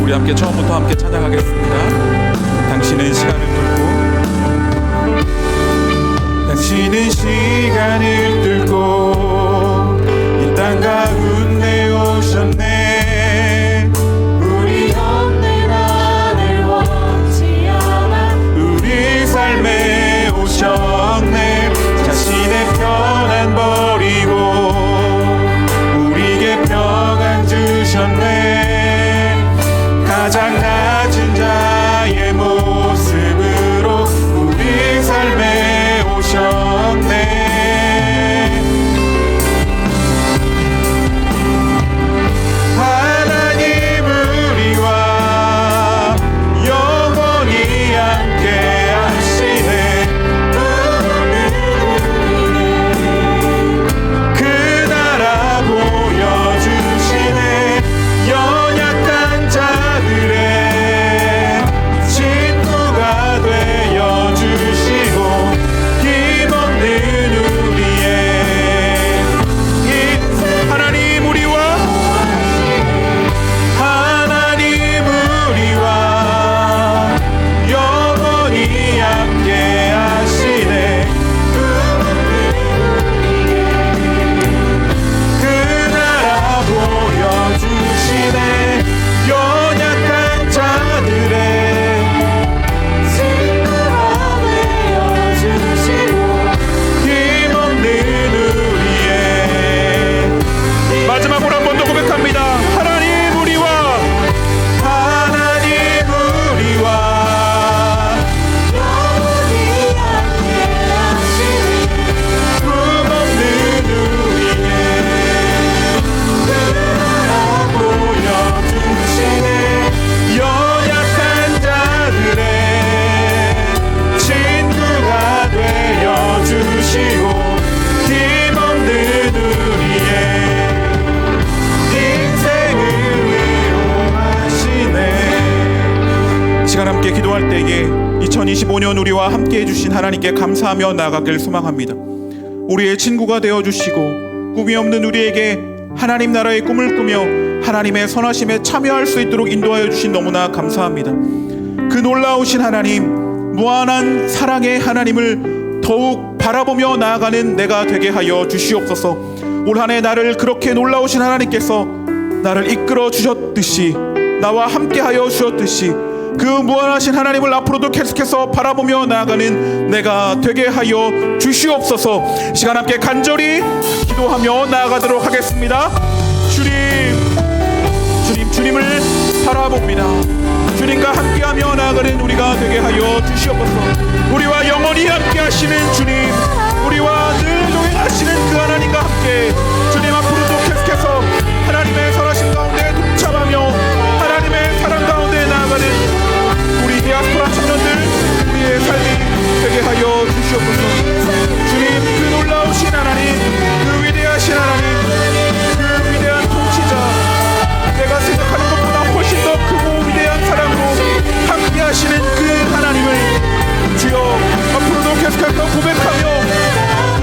우리 함께 처음부터 함께 찬양하겠습니다. 당신은 시간을 뚫고, 당신은 시간을 뚫고 이 땅 가운데 오셨네. 우리 없는 하늘 원치 않아. 우리 삶에 오셨네. 자신의 편안 버리고 우리에게 평안 주셨네. 가장 낮은 자의 모습으로 우리 삶에 오셨네. 하나님 우리와 영원히 함께 하시네. 그 나라 보여주시네. 연약한 자들의 친구가 되어 주시고 힘없는 우리의 인생. 하나님 우리와 영원히 함께 하시네. 그 나라 보여주시네. 연약한 자들의 친구가 되어주시고 힘없는 우리의. 마지막으로 한 번 더 고백합니다. 하나님 우리와 영원히 함께 하시네. 꿈 없는 우리의 그 나라 보여주시네. 연약한 자들의 친구가 되어주시고 힘없는 우리의 인생을 위로하시네. 시간 함께 기도할 때에 2025년 우리와 함께 해주신 하나님께 감사하며 나아가길 소망합니다. 우리의 친구가 되어주시고 꿈이 없는 우리에게 하나님 나라의 꿈을 꾸며 하나님의 선하심에 참여할 수 있도록 인도하여 주신 너무나 감사합니다. 그 놀라우신 하나님, 무한한 사랑의 하나님을 더욱 바라보며 나아가는 내가 되게 하여 주시옵소서. 올 한 해 나를 그렇게 놀라우신 하나님께서 나를 이끌어 주셨듯이, 나와 함께 하여 주셨듯이 그 무한하신 하나님을 앞으로도 계속해서 바라보며 나아가는 내가 되게 하여 주시옵소서. 시간 함께 간절히 기도하며 나아가도록 하겠습니다. 주님을 바라봅니다. 주님과 함께하며 나아가는 우리가 되게 하여 주시옵소서. 우리와 영원히 함께하시는 주님, 우리와 늘 동행하시는 그 하나님과 함께 주님 앞으로도 계속해서 하나님의 선하신 가운데 동참하며 하나님의 사랑 가운데 나아가는 우리 디아스포라 청년들, 우리의 삶이 되게 하여 주시옵소서. 주님, 그 놀라우신 하나님, 그 위대하신 하나님, 그 위대한 통치자, 내가 생각하는 것보다 훨씬 더 크고 위대한 사랑으로 함께 하시는 그 하나님을 주여 앞으로도 계속해서 고백하며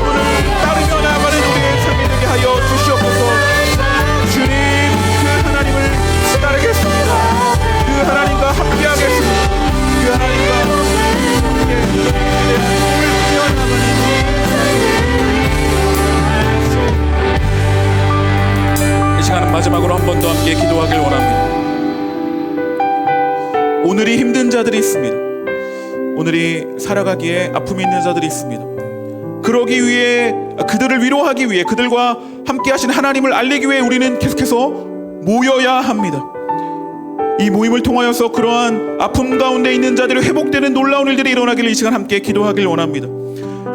오늘 따르며 나아가는 우리의 삶이 되게 하여 주시옵소서. 주님, 그 하나님을 따르겠습니다. 그 하나님과 함께 하겠습니다. 그 하나님과 함께 꿈을 꾸며나가는 이 시간은 마지막으로 한 번 더 함께 기도하길 원합니다. 오늘이 힘든 자들이 있습니다. 오늘이 살아가기에 아픔이 있는 자들이 있습니다. 그러기 위해, 그들을 위로하기 위해, 그들과 함께 하신 하나님을 알리기 위해 우리는 계속해서 모여야 합니다. 이 모임을 통하여서 그러한 아픔 가운데 있는 자들이 회복되는 놀라운 일들이 일어나기를 이 시간 함께 기도하길 원합니다.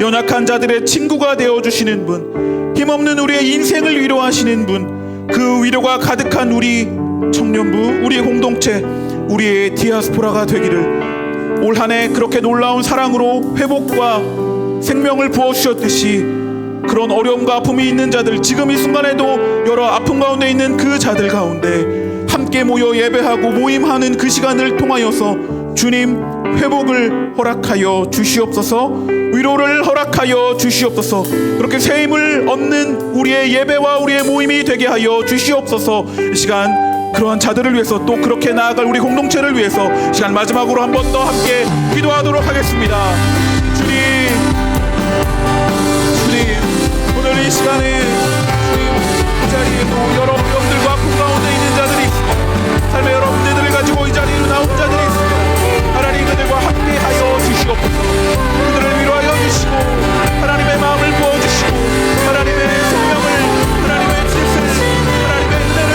연약한 자들의 친구가 되어주시는 분, 힘없는 우리의 인생을 위로하시는 분, 그 위로가 가득한 우리 청년부, 우리의 공동체, 우리의 디아스포라가 되기를 올 한 해 그렇게 놀라운 사랑으로 회복과 생명을 부어주셨듯이 그런 어려움과 아픔이 있는 자들, 지금 이 순간에도 여러 아픔 가운데 있는 그 자들 가운데 함께 모여 예배하고 모임하는 그 시간을 통하여서 주님 회복을 허락하여 주시옵소서. 위로를 허락하여 주시옵소서. 그렇게 새 힘을 얻는 우리의 예배와 우리의 모임이 되게 하여 주시옵소서. 이 시간 그러한 자들을 위해서 또 그렇게 나아갈 우리 공동체를 위해서 시간 마지막으로 한 번 더 함께 기도하도록 하겠습니다. 주님, 오늘 이 시간에 주님 이 자리에도 여러 어려움들과 아픔 가운데 있는 자들이 있습니다. 삶의 여러 문제들을 가지고 이 자리로 나온 자들이 있습니다. 하나님 그들과 함께하여 주시옵소서. 그들을 위로하여 주시고 하나님의 마음을 부어주시고 하나님의 생명을, 하나님의 질서를, 하나님의 은혜를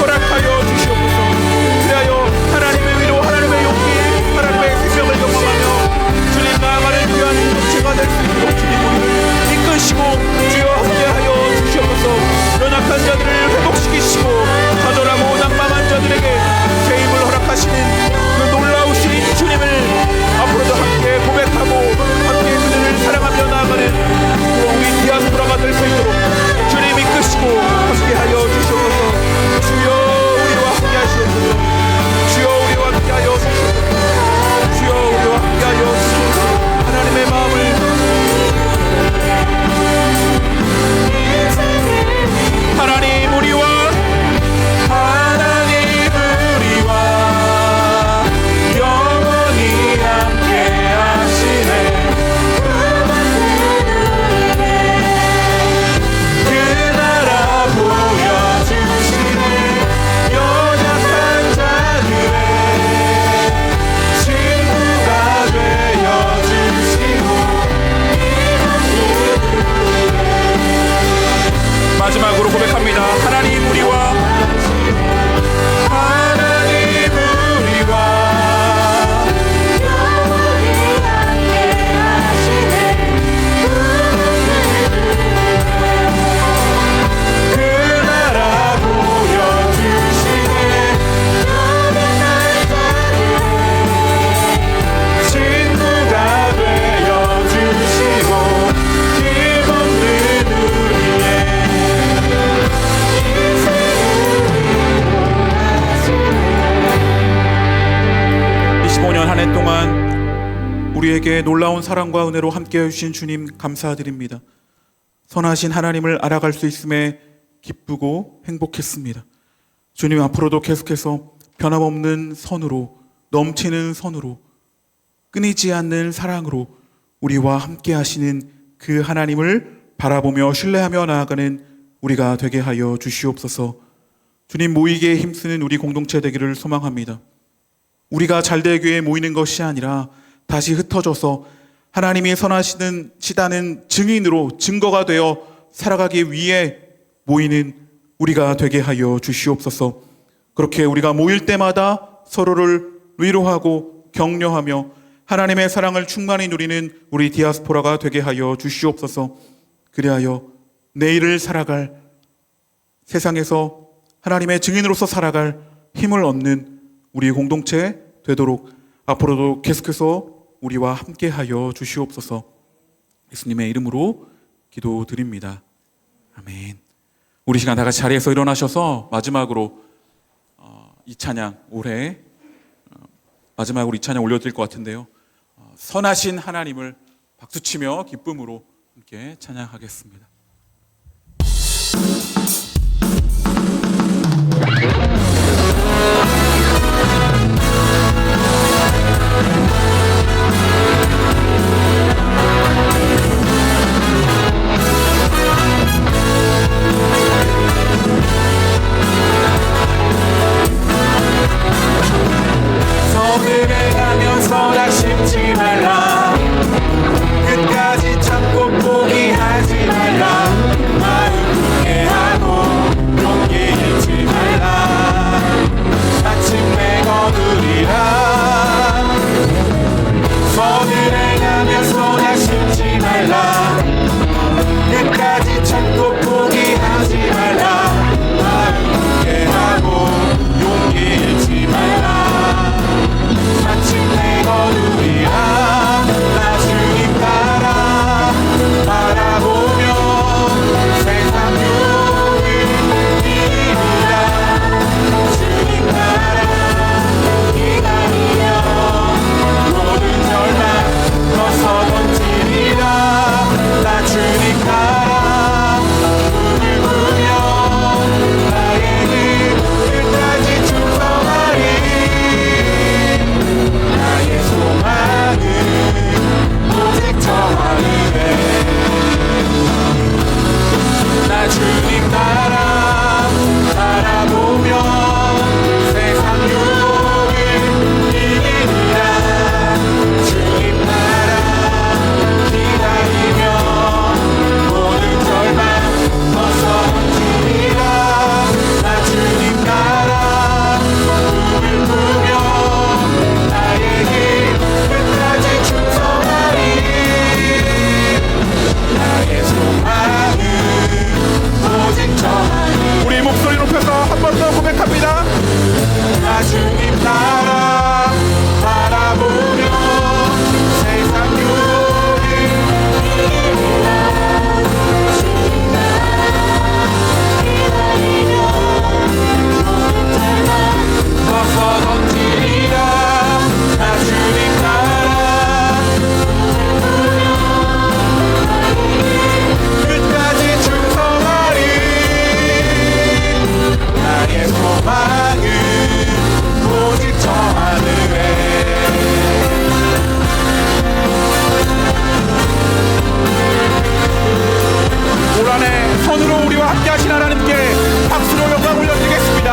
허락하여 주시옵소서. 그리하여 하나님의 위로, 하나님의 용기, 하나님의 생명을 경험하며 주님 나아가는 귀한 공동체가 될 수 있도록 주님 우리를 이끄시고 주여 함께하여 주시옵소서. 연약한 자들을 회복시키시고 좌절하고 난감한 자들에게 새 힘을 허락하시는 그 놀라우신 주님을 앞으로도 함께 고백하고 함께 그들을 사랑하며 나아가는 우리 디아스포라가 될 수 있도록 주님 이끄시고 함께하여 주시옵소서. 주여 우리와 함께하시옵소서. 주여 우리와 함께하여 주시옵소서. 주여 우리와 함께하여 주시옵소서. 하나님의 마음을 하나님 우리와 영원히 함께 하시네. 그 나라 보여주시네. 연약한 자들의 친구가 되어주시고 마지막으로 고백합니다. 하나님 우리와 한 해 동안 우리에게 놀라운 사랑과 은혜로 함께해 주신 주님 감사드립니다. 선하신 하나님을 알아갈 수 있음에 기쁘고 행복했습니다. 주님 앞으로도 계속해서 변함없는 선으로, 넘치는 선으로, 끊이지 않는 사랑으로 우리와 함께 하시는 그 하나님을 바라보며 신뢰하며 나아가는 우리가 되게 하여 주시옵소서. 주님 모이기에 힘쓰는 우리 공동체 되기를 소망합니다. 우리가 잘되기 위해 모이는 것이 아니라 다시 흩어져서 하나님이 선하시다는 증인으로 증거가 되어 살아가기 위해 모이는 우리가 되게 하여 주시옵소서. 그렇게 우리가 모일 때마다 서로를 위로하고 격려하며 하나님의 사랑을 충만히 누리는 우리 디아스포라가 되게 하여 주시옵소서. 그리하여 내일을 살아갈, 세상에서 하나님의 증인으로서 살아갈 힘을 얻는 우리 공동체 되도록 앞으로도 계속해서 우리와 함께하여 주시옵소서. 예수님의 이름으로 기도드립니다. 아멘. 우리 시간 다 같이 자리에서 일어나셔서 마지막으로 이 찬양, 올해 마지막으로 이 찬양 올려드릴 것 같은데요. 선하신 하나님을 박수치며 기쁨으로 함께 찬양하겠습니다. 서늘에 가면 서라 심지 말라. 끝까지 참고 포기하지 말라. 마음 굳게 하고 용기 잃지 말라. 마침내 거두리라. 서늘에 가면 서라 심지 말라. 끝까지 참고 포기하지 말라. 마음 굳게 하고 용기 잃지 말라. 마침내 거두리라. 나 주님 따라 바라보며 세상 유익 이루라. 주님 따라 기다리며 모든 절망 벗어던지리라. 나 주님 따라 눈을 부며 나의 길 끝까지 충성하리. 나의 소망은 오직 저 하늘에. 나 주님 따라 바라보며 세상 유익을 이기리라. 주님 따라 기다리며 모든 절망 벗어던지리라. 나 주님 따라 눈을 부며 나의 길 끝까지 충성하리. 나의 소망은 오직 저 하늘. 우리 목소리 높여서 한 번 더 고백합니다. 나 주님 따라 바라보며 세상 유익 이루리라. 주님 따라 기다리며 모든 절망 벗어던지리라. 나 주님 따라 끝까지 충성하리. 나의 소망은 오직 저 하늘에. 올 한해 선으로 우리와 함께 하신 하나님께 박수로 영광 올려드리겠습니다.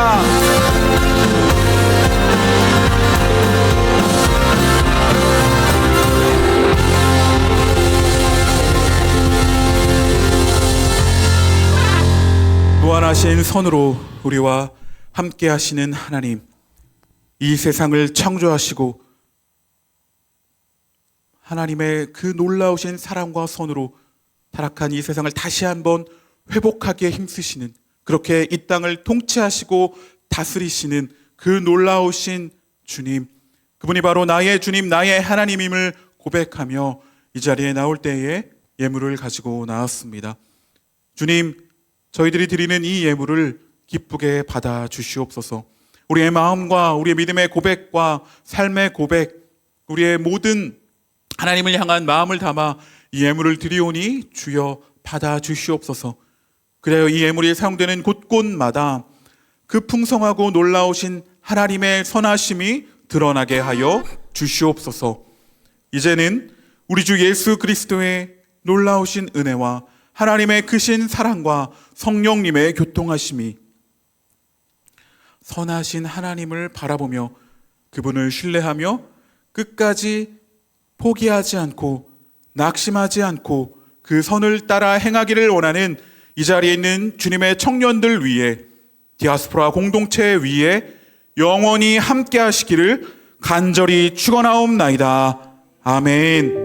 무한하신 선으로 우리와 함께 하시는 하나님, 이 세상을 창조하시고 하나님의 그 놀라우신 사랑과 선으로 타락한 이 세상을 다시 한번 회복하기에 힘쓰시는, 그렇게 이 땅을 통치하시고 다스리시는 그 놀라우신 주님, 그분이 바로 나의 주님, 나의 하나님임을 고백하며 이 자리에 나올 때에 예물을 가지고 나왔습니다. 주님, 저희들이 드리는 이 예물을 기쁘게 받아 주시옵소서. 우리의 마음과 우리의 믿음의 고백과 삶의 고백, 우리의 모든 하나님을 향한 마음을 담아 이 예물을 드리오니 주여 받아 주시옵소서. 그래야 이 예물이 사용되는 곳곳마다 그 풍성하고 놀라우신 하나님의 선하심이 드러나게 하여 주시옵소서. 이제는 우리 주 예수 그리스도의 놀라우신 은혜와 하나님의 크신 사랑과 성령님의 교통하심이 선하신 하나님을 바라보며 그분을 신뢰하며 끝까지 포기하지 않고 낙심하지 않고 그 선을 따라 행하기를 원하는 이 자리에 있는 주님의 청년들 위에, 디아스포라 공동체 위에 영원히 함께 하시기를 간절히 축원하옵나이다. 아멘.